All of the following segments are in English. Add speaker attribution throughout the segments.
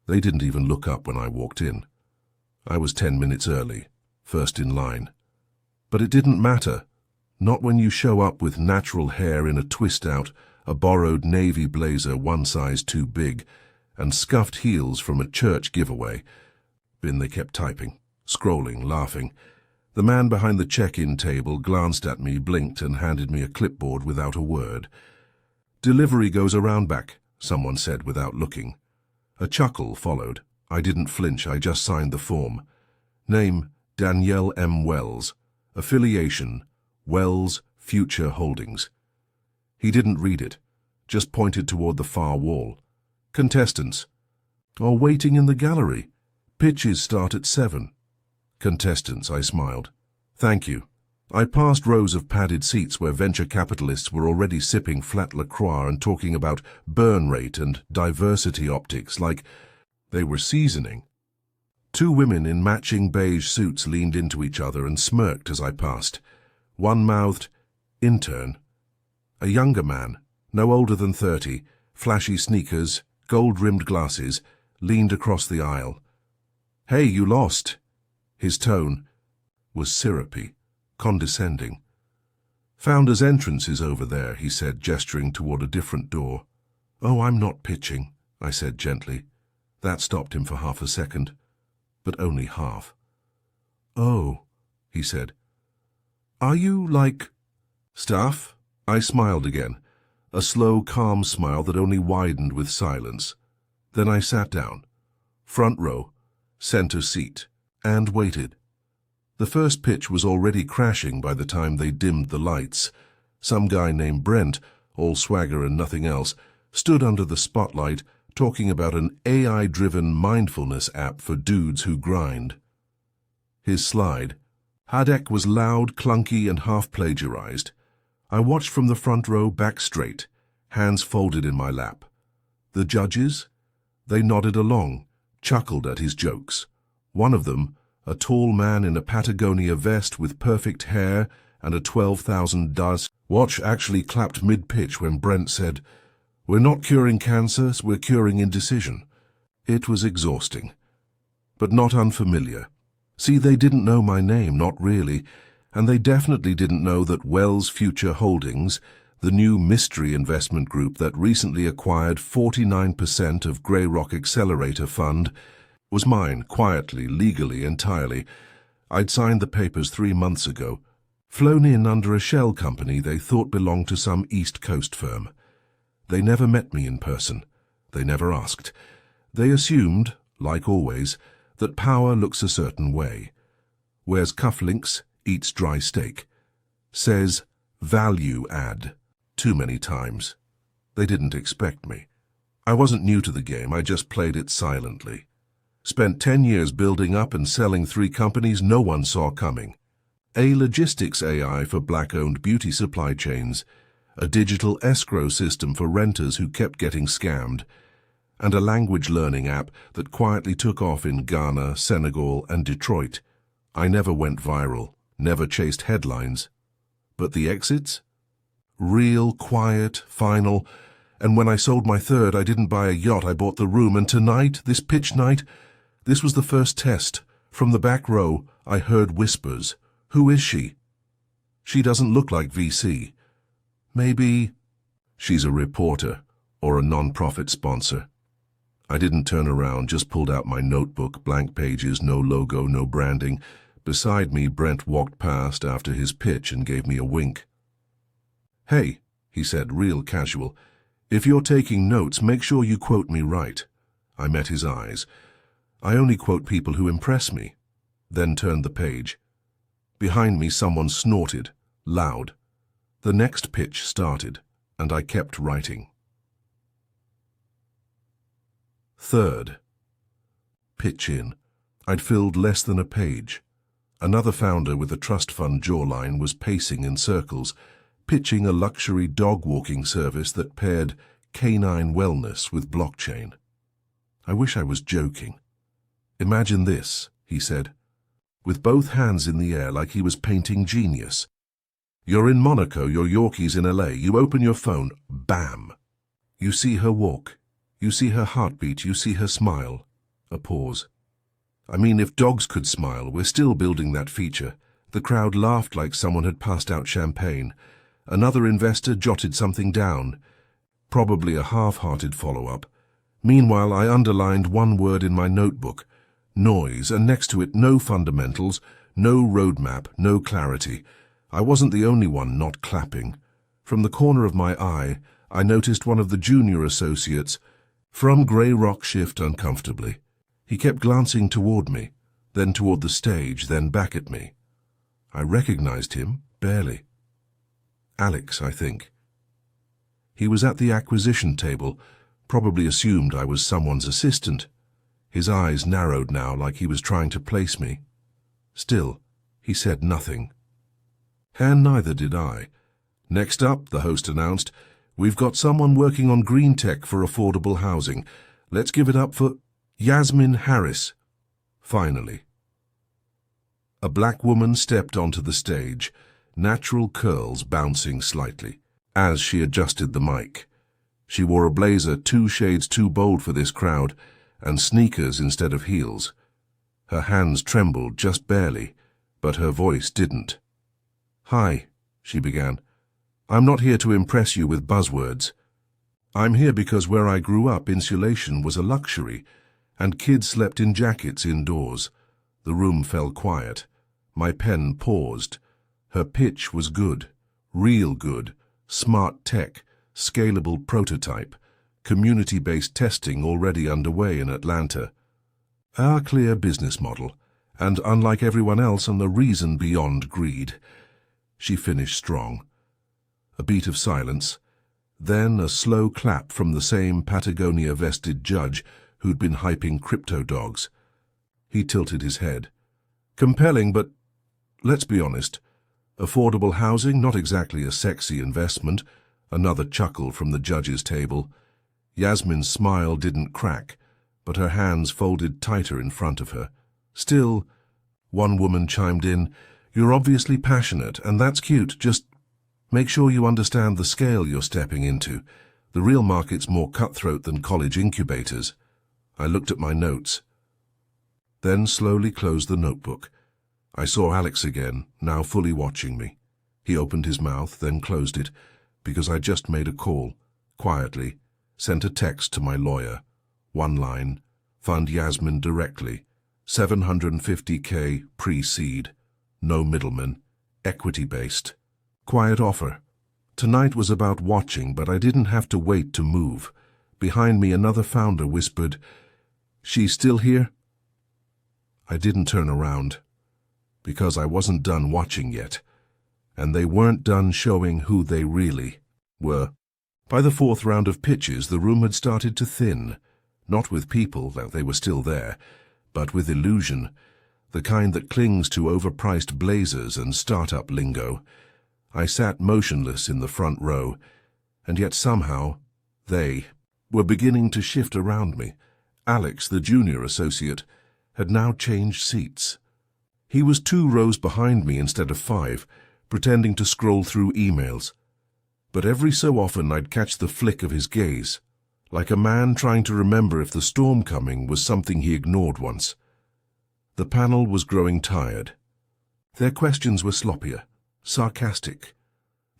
Speaker 1: They didn't even look up when I walked in. I was 10 minutes early, first in line. But it didn't matter. Not when you show up with natural hair in a twist-out, a borrowed navy blazer one size too big, and scuffed heels from a church giveaway. Then they kept typing, scrolling, laughing. The man behind the check-in table glanced at me, blinked, and handed me a clipboard without a word. "Delivery goes around back," someone said without looking. A chuckle followed. I didn't flinch, I just signed the form. Name, Danielle M. Wells. Affiliation, Wells Future Holdings. He didn't read it, just pointed toward the far wall. Contestants. "Are waiting in the gallery. Pitches start at 7. "Contestants," I smiled. "Thank you." I passed rows of padded seats where venture capitalists were already sipping flat LaCroix and talking about burn rate and diversity optics like they were seasoning. 2 women in matching beige suits leaned into each other and smirked as I passed. One mouthed, "Intern." A younger man, no older than 30, flashy sneakers, gold-rimmed glasses, leaned across the aisle. "Hey, you lost." His tone was syrupy, condescending. "Founder's entrance is over there," he said, gesturing toward a different door. "Oh, I'm not pitching," I said gently. That stopped him for half a second, but only half. "Oh," he said. "Are you like stuff?" I smiled again, a slow, calm smile that only widened with silence. Then I sat down, front row, center seat, and waited. The first pitch was already crashing by the time they dimmed the lights. Some guy named Brent, all swagger and nothing else, stood under the spotlight talking about an AI-driven mindfulness app for dudes who grind. His slide, Hadek, was loud, clunky, and half-plagiarized. I watched from the front row back straight, hands folded in my lap. The judges? They nodded along, chuckled at his jokes. One of them, a tall man in a Patagonia vest with perfect hair and a $12,000 watch, actually clapped mid-pitch when Brent said, "We're not curing cancer, we're curing indecision." It was exhausting, but not unfamiliar. See, they didn't know my name, not really, and they definitely didn't know that Wells Future Holdings, the new mystery investment group that recently acquired 49% of Grey Rock Accelerator Fund, was mine, quietly, legally, entirely. I'd signed the papers 3 months ago, flown in under a shell company they thought belonged to some East Coast firm. They never met me in person. They never asked. They assumed, like always, that power looks a certain way. Wears cufflinks, eats dry steak. Says, "value add," too many times. They didn't expect me. I wasn't new to the game, I just played it silently. Spent 10 years building up and selling 3 companies no one saw coming. A logistics AI for black-owned beauty supply chains, a digital escrow system for renters who kept getting scammed, and a language learning app that quietly took off in Ghana, Senegal, and Detroit. I never went viral, never chased headlines. But the exits? Real, quiet, final. And when I sold my third, I didn't buy a yacht, I bought the room. And tonight, this pitch night, this was the first test. From the back row, I heard whispers. "Who is she?" "She doesn't look like VC." "Maybe she's a reporter or a non-profit sponsor." I didn't turn around, just pulled out my notebook, blank pages, no logo, no branding. Beside me, Brent walked past after his pitch and gave me a wink. "Hey," he said, real casual, "if you're taking notes, make sure you quote me right." I met his eyes. I only quote people who impress me. Then turned the page. Behind me, someone snorted, loud. The next pitch started, and I kept writing. Third. Pitch in. I'd filled less than a page. Another founder with a trust fund jawline was pacing in circles, pitching a luxury dog-walking service that paired canine wellness with blockchain. I wish I was joking. "Imagine this," he said, with both hands in the air like he was painting genius. "You're in Monaco, your Yorkie's in LA. You open your phone, bam. You see her walk. You see her heartbeat. You see her smile. A pause. I mean, if dogs could smile, we're still building that feature. The crowd laughed like someone had passed out champagne. Another investor jotted something down, probably a half-hearted follow-up. Meanwhile, I underlined one word in my notebook, noise, and next to it, no fundamentals, no roadmap, no clarity. I wasn't the only one not clapping. From the corner of my eye, I noticed one of the junior associates from Grey Rock shift uncomfortably. He kept glancing toward me, then toward the stage, then back at me. I recognized him, barely. Alex, I think. He was at the acquisition table, probably assumed I was someone's assistant. His eyes narrowed now like he was trying to place me. Still, he said nothing. And neither did I. Next up, the host announced, we've got someone working on green tech for affordable housing. Let's give it up for Yasmin Harris. Finally. A black woman stepped onto the stage, natural curls bouncing slightly, as she adjusted the mic. She wore a blazer 2 shades too bold for this crowd, and sneakers instead of heels. Her hands trembled just barely, but her voice didn't. Hi, she began. I'm not here to impress you with buzzwords. I'm here because where I grew up, insulation was a luxury, and kids slept in jackets indoors. The room fell quiet. My pen paused. Her pitch was good, real good, smart tech, scalable prototype, community-based testing already underway in Atlanta. Our clear business model, and unlike everyone else, and the reason beyond greed. She finished strong. A beat of silence, then a slow clap from the same Patagonia-vested judge who'd been hyping crypto dogs. He tilted his head. Compelling, but let's be honest. Affordable housing, not exactly a sexy investment. Another chuckle from the judge's table. Yasmin's smile didn't crack, but her hands folded tighter in front of her. Still, one woman chimed in, you're obviously passionate, and that's cute. Just make sure you understand the scale you're stepping into. The real market's more cutthroat than college incubators. I looked at my notes, then slowly closed the notebook. I saw Alex again, now fully watching me. He opened his mouth, then closed it, because I just made a call, quietly, sent a text to my lawyer. One line, fund Yasmin directly, $750K pre-seed, no middlemen, equity-based. Quiet offer. Tonight was about watching, but I didn't have to wait to move. Behind me, another founder whispered, she's still here? I didn't turn around, because I wasn't done watching yet, and they weren't done showing who they really were. By the 4th round of pitches, the room had started to thin, not with people, though they were still there, but with illusion, the kind that clings to overpriced blazers and startup lingo. I sat motionless in the front row, and yet somehow they were beginning to shift around me. Alex, the junior associate, had now changed seats. He was 2 rows behind me instead of 5, pretending to scroll through emails. But every so often I'd catch the flick of his gaze, like a man trying to remember if the storm coming was something he ignored once. The panel was growing tired. Their questions were sloppier, sarcastic,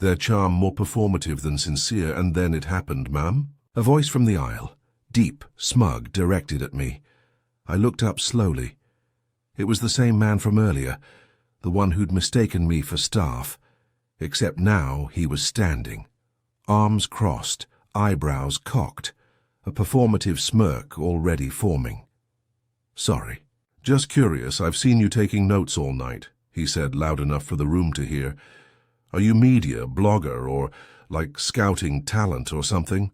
Speaker 1: their charm more performative than sincere, and then it happened, ma'am. A voice from the aisle, deep, smug, directed at me. I looked up slowly. It was the same man from earlier, the one who'd mistaken me for staff, except now he was standing, arms crossed, eyebrows cocked, a performative smirk already forming. Sorry. Just curious, I've seen you taking notes all night, he said loud enough for the room to hear. Are you media, blogger, or like scouting talent or something?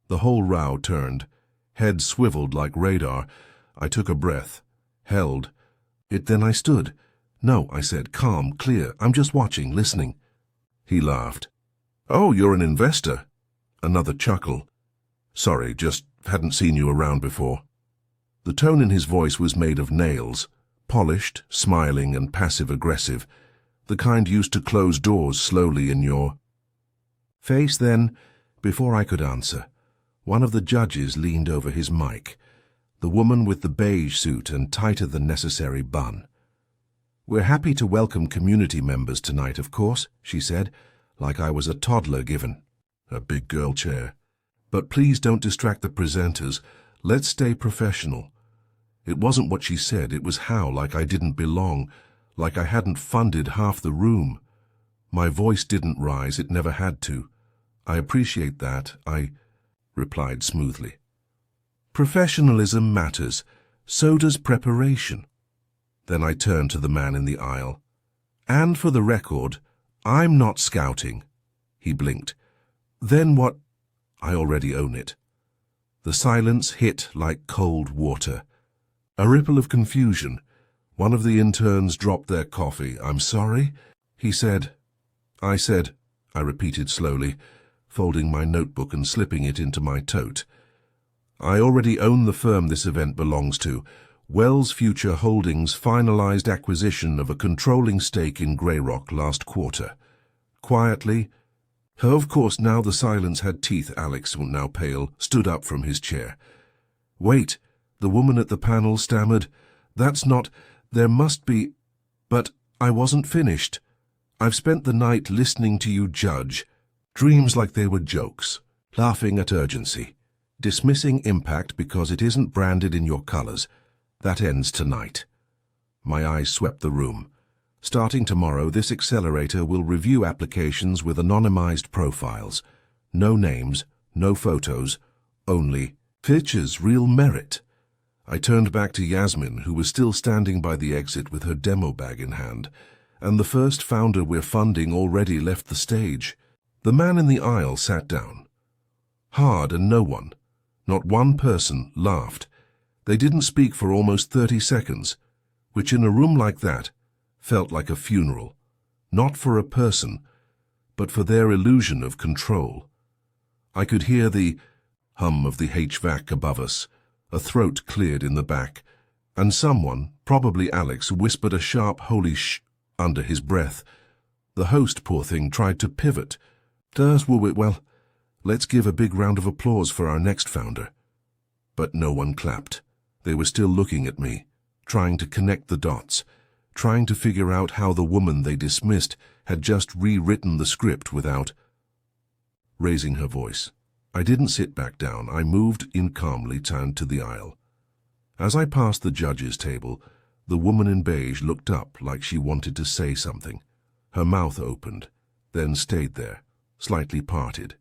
Speaker 1: The whole row turned, head swiveled like radar. I took a breath, held it, then I stood. No, I said, calm, clear, I'm just watching, listening. He laughed. Oh, you're an investor. Another chuckle. Sorry, just hadn't seen you around before. The tone in his voice was made of nails, polished, smiling, and passive-aggressive, the kind used to close doors slowly in your face. Then, before I could answer, one of the judges leaned over his mic, the woman with the beige suit and tighter than necessary bun. "We're happy to welcome community members tonight, of course," she said, like I was a toddler given a big girl chair. "But please don't distract the presenters. Let's stay professional." It wasn't what she said, it was how, like I didn't belong, like I hadn't funded half the room. My voice didn't rise, it never had to. "I appreciate that," I replied smoothly. "Professionalism matters. So does preparation." Then I turned to the man in the aisle. "And for the record, I'm not scouting." He blinked. "Then what?" "I already own it." The silence hit like cold water. A ripple of confusion. One of the interns dropped their coffee. "I'm sorry," he said. I repeated slowly, folding my notebook and slipping it into my tote. "I already own the firm this event belongs to. Wells Future Holdings finalized acquisition of a controlling stake in Greyrock last quarter." Quietly, of course now the silence had teeth, Alex, now pale, stood up from his chair. "Wait," the woman at the panel stammered. "That's not, there must be—" But I wasn't finished. "I've spent the night listening to you judge. Dreams like they were jokes, laughing at urgency, dismissing impact because it isn't branded in your colors. That ends tonight." My eyes swept the room. "Starting tomorrow, this accelerator will review applications with anonymized profiles. No names, no photos, only pictures, real merit." I turned back to Yasmin, who was still standing by the exit with her demo bag in hand, and the first founder we're funding already left the stage. The man in the aisle sat down. Hard, and no one, not one person, laughed. They didn't speak for almost 30 seconds, which in a room like that felt like a funeral, not for a person, but for their illusion of control. I could hear the hum of the HVAC above us. A throat cleared in the back, and someone, probably Alex, whispered a sharp "holy sh" under his breath. The host, poor thing, tried to pivot. Well, let's give a big round of applause for our next founder." But no one clapped. They were still looking at me, trying to connect the dots, trying to figure out how the woman they dismissed had just rewritten the script without raising her voice. I didn't sit back down. I moved in calmly, turned to the aisle. As I passed the judges' table, the woman in beige looked up like she wanted to say something. Her mouth opened, then stayed there, slightly parted,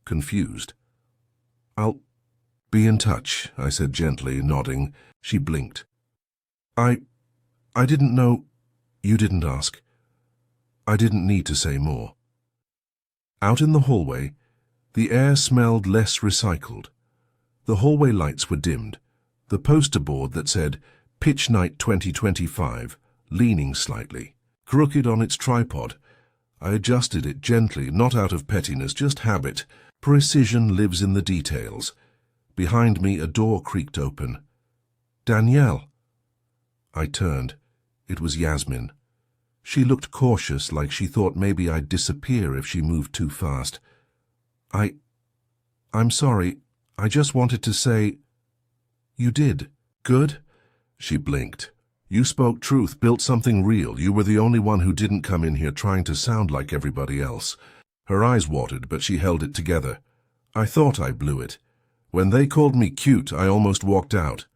Speaker 1: confused. "I'll be in touch," I said gently, nodding. She blinked. I didn't know." "You didn't ask." I didn't need to say more. Out in the hallway, the air smelled less recycled. The hallway lights were dimmed. The poster board that said "Pitch Night 2025" leaning slightly, crooked on its tripod. I adjusted it gently, not out of pettiness, just habit. Precision lives in the details. Behind me, a door creaked open. "Danielle." I turned. It was Yasmin. She looked cautious, like she thought maybe I'd disappear if she moved too fast. I'm sorry. I just wanted to say—" "You did. Good." She blinked. "You spoke truth, built something real. You were the only one who didn't come in here trying to sound like everybody else." Her eyes watered, but she held it together. "I thought I blew it. When they called me cute, I almost walked out.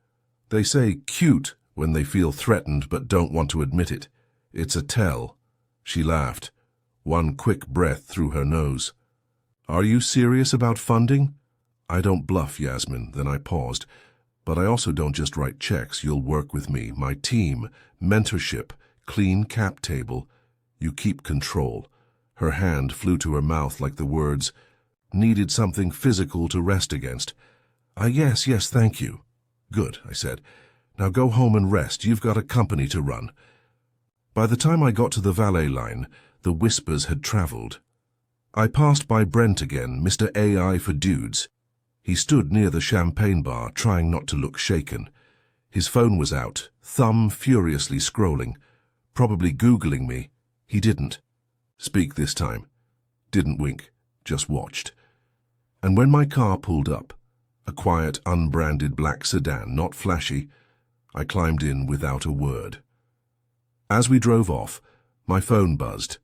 Speaker 1: They say cute when they feel threatened but don't want to admit it. It's a tell." She laughed, one quick breath through her nose. "Are you serious about funding?" "I don't bluff, Yasmin." Then I paused. "But I also don't just write checks. You'll work with me, my team, mentorship, clean cap table. You keep control." Her hand flew to her mouth like the words needed something physical to rest against. Yes, thank you." "Good," I said. "Now go home and rest. You've got a company to run." By the time I got to the valet line, the whispers had traveled. I passed by Brent again, Mr. AI for Dudes. He stood near the champagne bar, trying not to look shaken. His phone was out, thumb furiously scrolling, probably Googling me. He didn't speak this time, didn't wink, just watched. And when my car pulled up, A quiet, unbranded black sedan, not flashy. I climbed in without a word. As we drove off, my phone buzzed.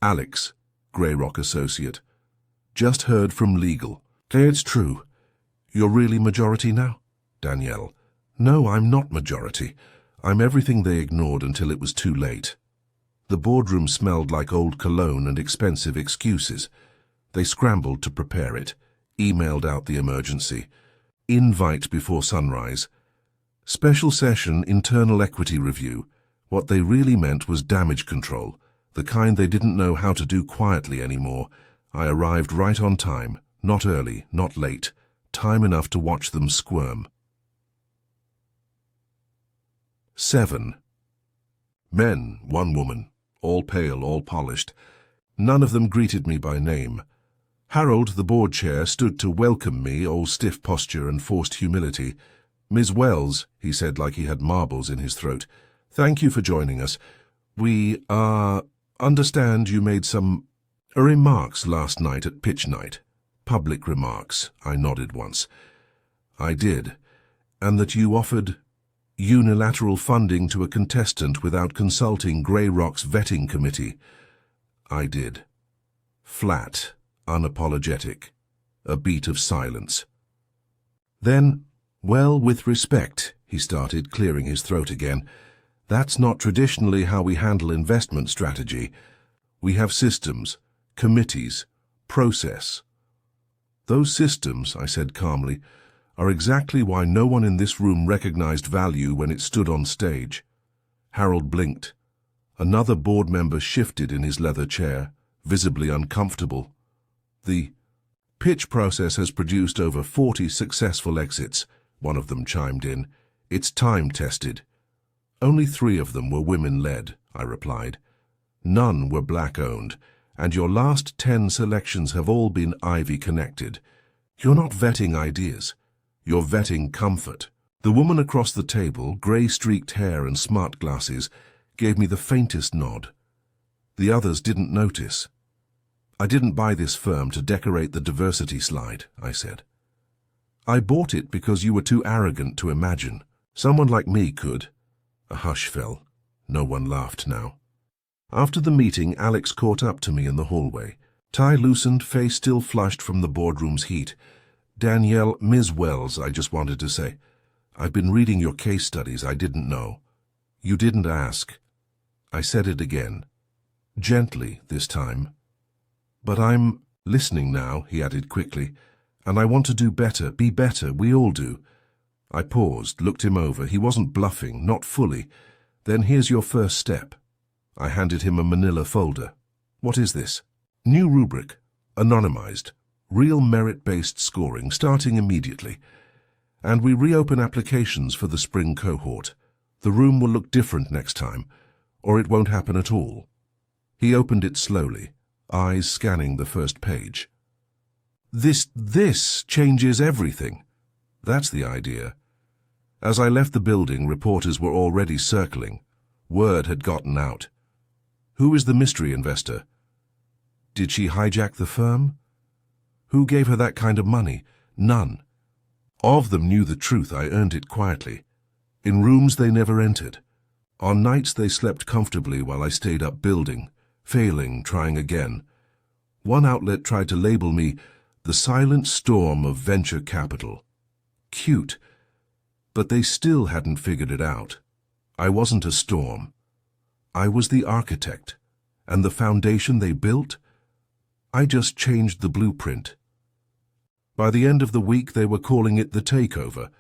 Speaker 1: Alex, Grey Rock associate. Just heard from legal. It's true. You're really majority now? Danielle. No, I'm not majority. I'm everything they ignored until it was too late. The boardroom smelled like old cologne and expensive excuses. They scrambled to prepare it, emailed out the emergency. Invite before sunrise. Special session internal equity review. What they really meant was damage control, the kind they didn't know how to do quietly anymore. I arrived right on time, not early, not late, time enough to watch them squirm. 7. Men, one woman, all pale, all polished. None of them greeted me by name. Harold, the board chair, stood to welcome me, all stiff posture and forced humility. Ms. Wells, he said like he had marbles in his throat, thank you for joining us. We, understand you made some remarks last night at pitch night. Public remarks, I nodded once. I did. And that you offered unilateral funding to a contestant without consulting Grey Rock's vetting committee. I did. Flat, unapologetic. A beat of silence. Then, well, with respect, he started, clearing his throat again. That's not traditionally how we handle investment strategy. We have systems, committees, process. Those systems, I said calmly, are exactly why no one in this room recognized value when it stood on stage. Harold blinked. Another board member shifted in his leather chair, visibly uncomfortable. The pitch process has produced over 40 successful exits, one of them chimed in. It's time-tested. Only 3 of them were women-led, I replied. None were black-owned, and your last 10 selections have all been Ivy-connected. You're not vetting ideas. You're vetting comfort. The woman across the table, grey-streaked hair and smart glasses, gave me the faintest nod. The others didn't notice. I didn't buy this firm to decorate the diversity slide, I said. I bought it because you were too arrogant to imagine. Someone like me could. A hush fell. No one laughed now. After the meeting, Alex caught up to me in the hallway. Tie loosened, face still flushed from the boardroom's heat. Danielle, Ms. Wells, I just wanted to say, I've been reading your case studies. I didn't know. You didn't ask. I said it again. Gently this time. But I'm listening now, he added quickly, and I want to do better, be better, we all do. I paused, looked him over. He wasn't bluffing, not fully. Then here's your first step. I handed him a manila folder. What is this? New rubric, anonymized. Real merit-based scoring, starting immediately. And we reopen applications for the spring cohort. The room will look different next time, or it won't happen at all. He opened it slowly, eyes scanning the first page. This changes everything. That's the idea. As I left the building, reporters were already circling. Word had gotten out. Who is the mystery investor? Did she hijack the firm? Who gave her that kind of money? None. Of them knew the truth. I earned it quietly. In rooms they never entered. On nights they slept comfortably while I stayed up building, failing, trying again. One outlet tried to label me the silent storm of venture capital. Cute. But they still hadn't figured it out. I wasn't a storm. I was the architect. And the foundation they built? I just changed the blueprint. By the end of the week, they were calling it the takeover.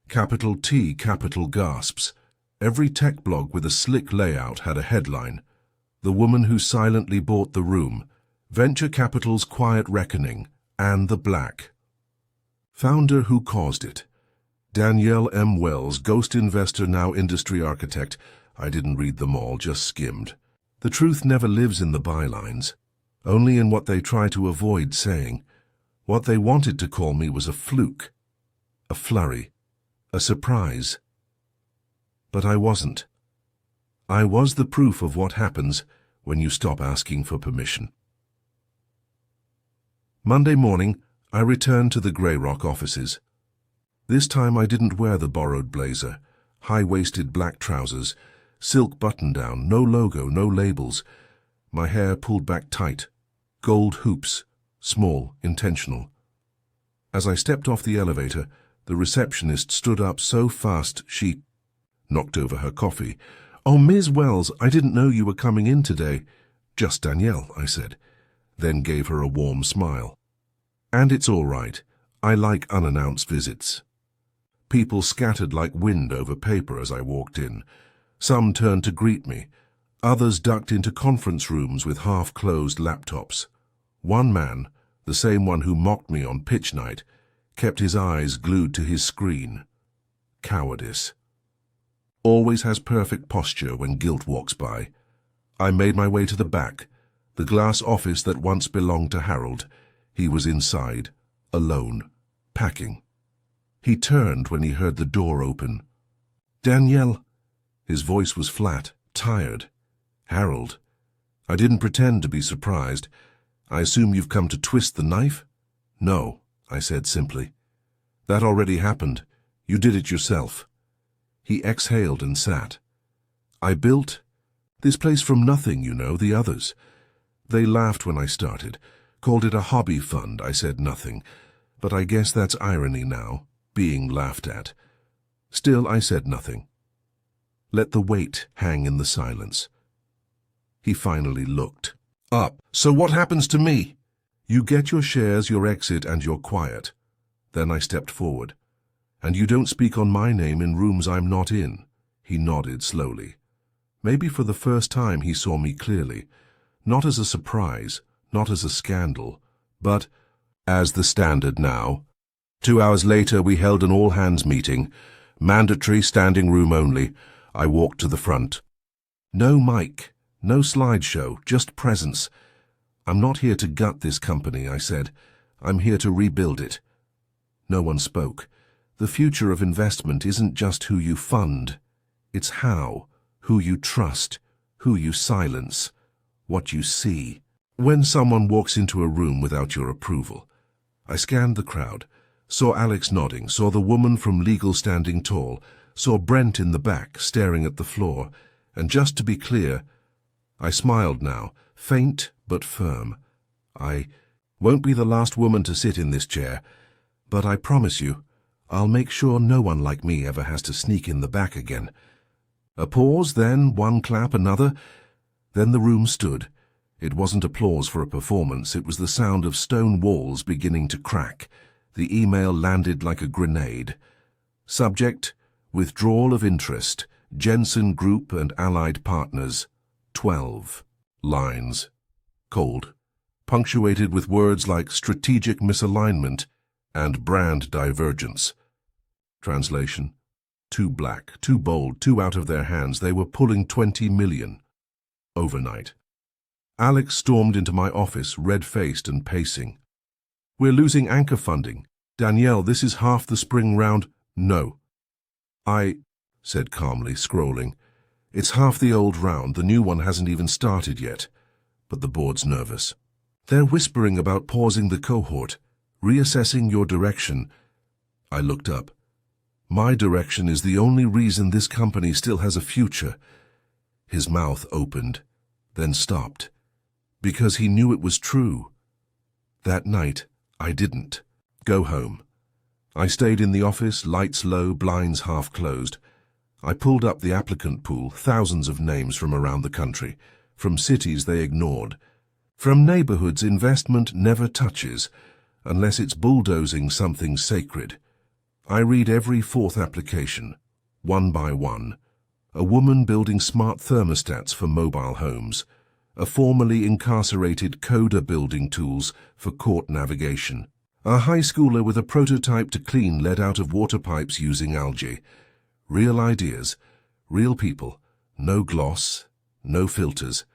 Speaker 1: Capital T, capital gasps. Every tech blog with a slick layout had a headline. The woman who silently bought the room. Venture capital's quiet reckoning. And the black. Founder who caused it. Danielle M. Wells, ghost investor, now industry architect. I didn't read them all, just skimmed. The truth never lives in the bylines. Only in what they try to avoid saying. What they wanted to call me was a fluke, a flurry, a surprise. But I wasn't. I was the proof of what happens when you stop asking for permission. Monday morning, I returned to the Grey Rock offices. This time I didn't wear the borrowed blazer. High-waisted black trousers, silk button-down, no logo, no labels. My hair pulled back tight, gold hoops, small, intentional. As I stepped off the elevator, the receptionist stood up so fast she knocked over her coffee. "Oh, Ms. Wells, I didn't know you were coming in today." "Just Danielle," I said, then gave her a warm smile. "And it's all right. I like unannounced visits." People scattered like wind over paper as I walked in. Some turned to greet me. Others ducked into conference rooms with half-closed laptops. One man, the same one who mocked me on pitch night, kept his eyes glued to his screen. Cowardice. Always has perfect posture when guilt walks by. I made my way to the back, the glass office that once belonged to Harold. He was inside, alone, packing. He turned when he heard the door open. "Danielle." His voice was flat, tired. "Harold." I didn't pretend to be surprised. "I assume you've come to twist the knife?" "No," I said simply. "That already happened. You did it yourself." He exhaled and sat. "I built this place from nothing, you know, the others." They laughed when I started, called it a hobby fund. I said nothing, but I guess that's irony now, being laughed at. Still, I said nothing. Let the weight hang in the silence. He finally looked up. "So what happens to me?" "You get your shares, your exit, and you're quiet." Then I stepped forward. "And you don't speak on my name in rooms I'm not in." He nodded slowly. Maybe for the first time he saw me clearly, not as a surprise, not as a scandal, but as the standard now. 2 hours later we held an all-hands meeting, mandatory, standing room only. I walked to the front. No mic, no slideshow, just presence. "I'm not here to gut this company," I said. "I'm here to rebuild it." No one spoke. The future of investment isn't just who you fund. It's how, who you trust, who you silence, what you see. When someone walks into a room without your approval. I scanned the crowd, saw Alex nodding, saw the woman from legal standing tall, saw Brent in the back staring at the floor, and just to be clear, I smiled now, faint but firm. "I won't be the last woman to sit in this chair, but I promise you, I'll make sure no one like me ever has to sneak in the back again." A pause, then one clap, another. Then the room stood. It wasn't applause for a performance, it was the sound of stone walls beginning to crack. The email landed like a grenade. Subject: withdrawal of interest, Jensen Group and allied partners. 12 lines. Cold. Punctuated with words like strategic misalignment and brand divergence. Translation: too black, too bold, too out of their hands. They were pulling 20 million. Overnight. Alex stormed into my office, red-faced and pacing. "We're losing anchor funding. Danielle, this is half the spring round." "No." I said calmly, scrolling. "It's half the old round. The new one hasn't even started yet." But the board's nervous. "They're whispering about pausing the cohort, reassessing your direction." I looked up. "My direction is the only reason this company still has a future." His mouth opened, then stopped, because he knew it was true. That night, I didn't go home. I stayed in the office, lights low, blinds half closed. I pulled up the applicant pool, thousands of names from around the country, from cities they ignored, from neighborhoods investment never touches, unless it's bulldozing something sacred. I read every fourth application, one by one. A woman building smart thermostats for mobile homes, a formerly incarcerated coder building tools for court navigation, a high schooler with a prototype to clean lead out of water pipes using algae. Real ideas, real people, no gloss, no filters.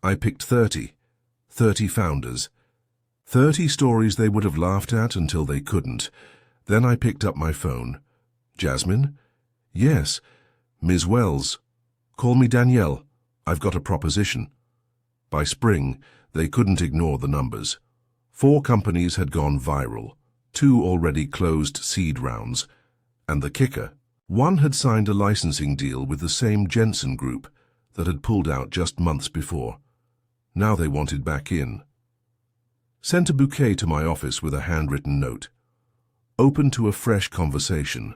Speaker 1: I picked 30 founders. 30 stories they would have laughed at until they couldn't. Then I picked up my phone. "Jasmine?" "Yes." "Ms. Wells?" "Call me Danielle. I've got a proposition." By spring, they couldn't ignore the numbers. 4 companies had gone viral, 2 already closed seed rounds. And the kicker, one had signed a licensing deal with the same Jensen group that had pulled out just months before. Now they wanted back in. Sent a bouquet to my office with a handwritten note. Open to a fresh conversation.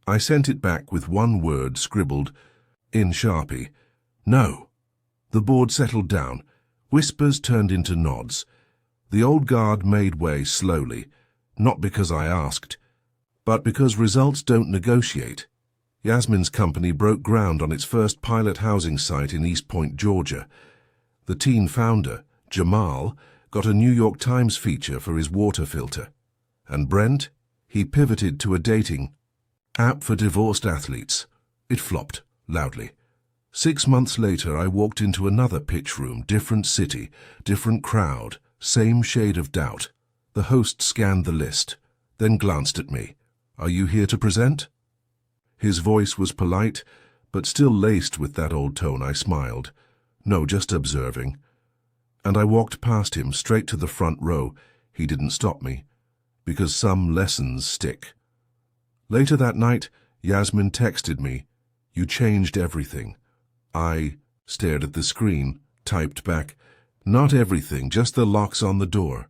Speaker 1: I sent it back with one word scribbled in Sharpie. No. The board settled down. Whispers turned into nods. The old guard made way slowly, not because I asked, but because results don't negotiate. Yasmin's company broke ground on its first pilot housing site in East Point, Georgia. The teen founder, Jamal, got a New York Times feature for his water filter. And Brent, he pivoted to a dating app for divorced athletes. It flopped, loudly. 6 months later, I walked into another pitch room, different city, different crowd, same shade of doubt. The host scanned the list, then glanced at me. Are you here to present? His voice was polite, but still laced with that old tone. I smiled. No, just observing. And I walked past him, straight to the front row. He didn't stop me, because some lessons stick. Later that night, Yasmin texted me, "You changed everything." I stared at the screen, typed back, "Not everything, just the locks on the door."